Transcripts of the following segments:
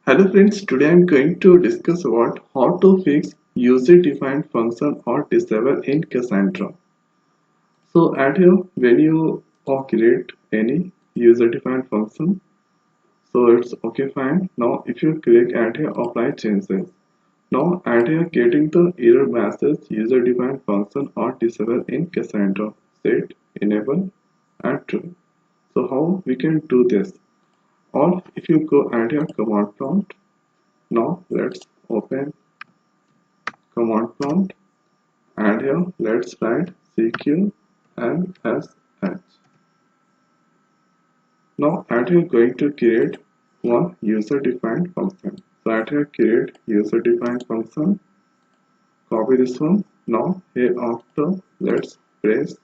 Hello friends, today I am going to discuss about how to fix user-defined function or disable in Cassandra. So at here, when you create any user-defined function, so it's okay fine. Now if you click at here apply changes. Now at here getting the error message user-defined function or disable in Cassandra. Set, enable and true. So how we can do this? Or if you go at here command prompt, now let's open command prompt and here let's write CQLSH. Now at here going to create one user defined function. So at here create user defined function, copy this one. Now here after let's press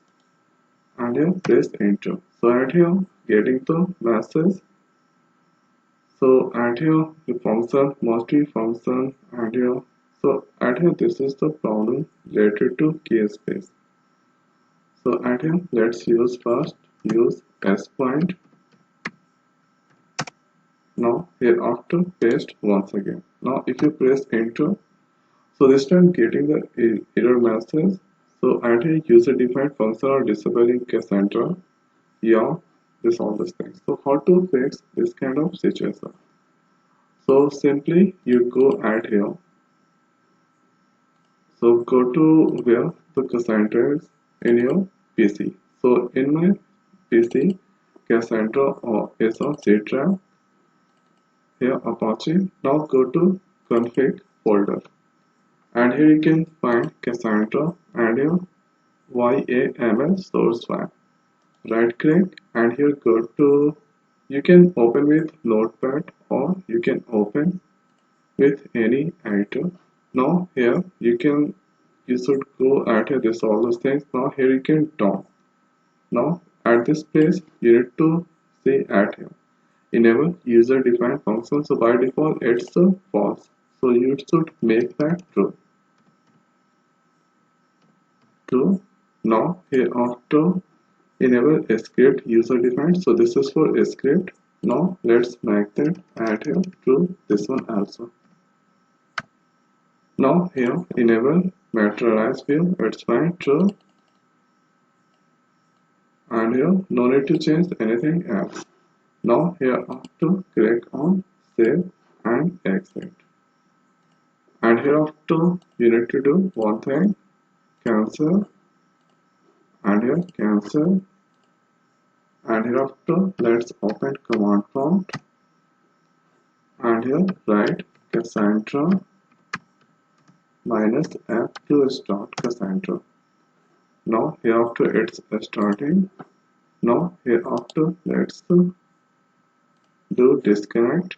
and here press enter. So at here getting the message. So at here the function must be function and here, so at here this is the problem related to key space. So at here let's use first use s point. Now here after paste once again. Now if you press enter, so this time getting the error message. So at here user defined function or disabling Cassandra. Yeah, this all these things. So how to fix this kind of situation? So simply you go at here. So go to where the Cassandra is in your PC. So in my PC, Cassandra or is on C drive. Here Apache. Now go to config folder and here you can find Cassandra and your YAML source file. Right click and here go to, you can open with notepad or you can open with any editor. Now here you should go at here this all those things. Now here you can down. Now at this place you need to say at here enable user defined function. So by default it's a false, so you should make that true. Now here after enable script user defined, so this is for script. Now let's make that add here true, this one also. Now here enable materialize view, it's fine true, and here no need to change anything else. Now here after click on save and exit. And hereafter you need to do one thing, cancel and here cancel, and hereafter let's open command prompt and here write Cassandra minus f to start Cassandra. Now hereafter it's starting. Now hereafter let's do disconnect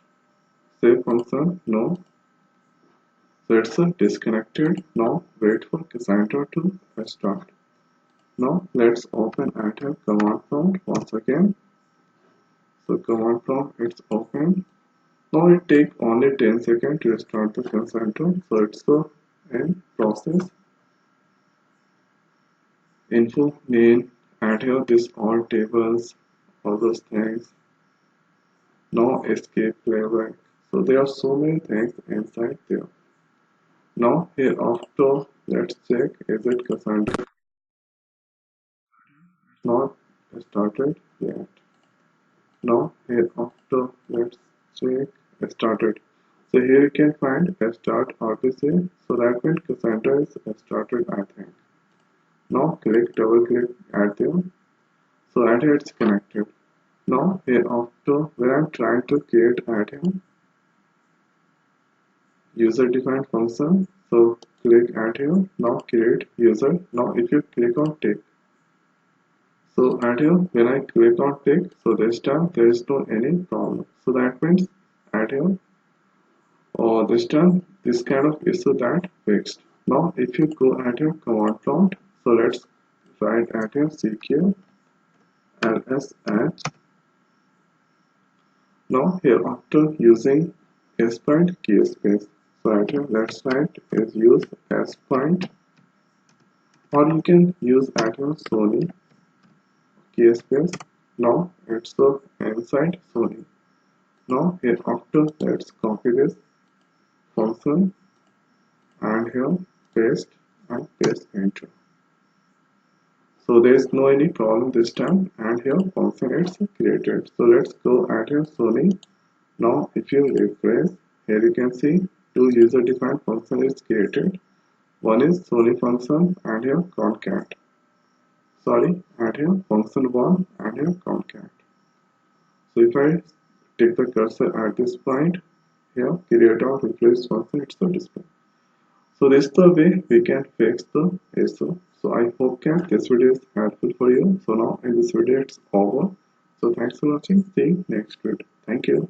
save function no. So it's disconnected. Now wait for Cassandra to start. Now let's open at a command prompt once again. So command prompt it's open. Now it take only 10 seconds to start the Cassandra. So it's in process. Info main add here this all tables, all those things. Now escape playback. So there are so many things inside there. Now hereafter let's check is it Cassandra not started yet. Now hereafter let's check started. So here you can find a start RPC. So that means Cassandra is started I think. Now click double click at there. So at here it's connected. Now hereafter when I'm trying to create at here user defined function, so click at here. Now create user. Now if you click on tick, so at here when I click on tick, so this time there is no any problem. So that means at here or this time this kind of issue that fixed. Now if you go at your command prompt, so let's write at your CQ LSH. Now here after using s point key space, so at here let's write is use s point, or you can use at your Sony key space. Now it's inside Sony. Now here after let's copy this function and here paste and paste enter. So there is no any problem this time and here function is created. So let's go at here Sony. Now if you refresh, here you can see two user defined function is created. One is Sony function and here concat. Sorry, and here function 1 and here concat. So if I take the cursor at this point, here create or replace function, it's the display. So this is the way we can fix the issue. So I hope that this video is helpful for you. So now in this video it's over. So thanks for watching. See you next video. Thank you.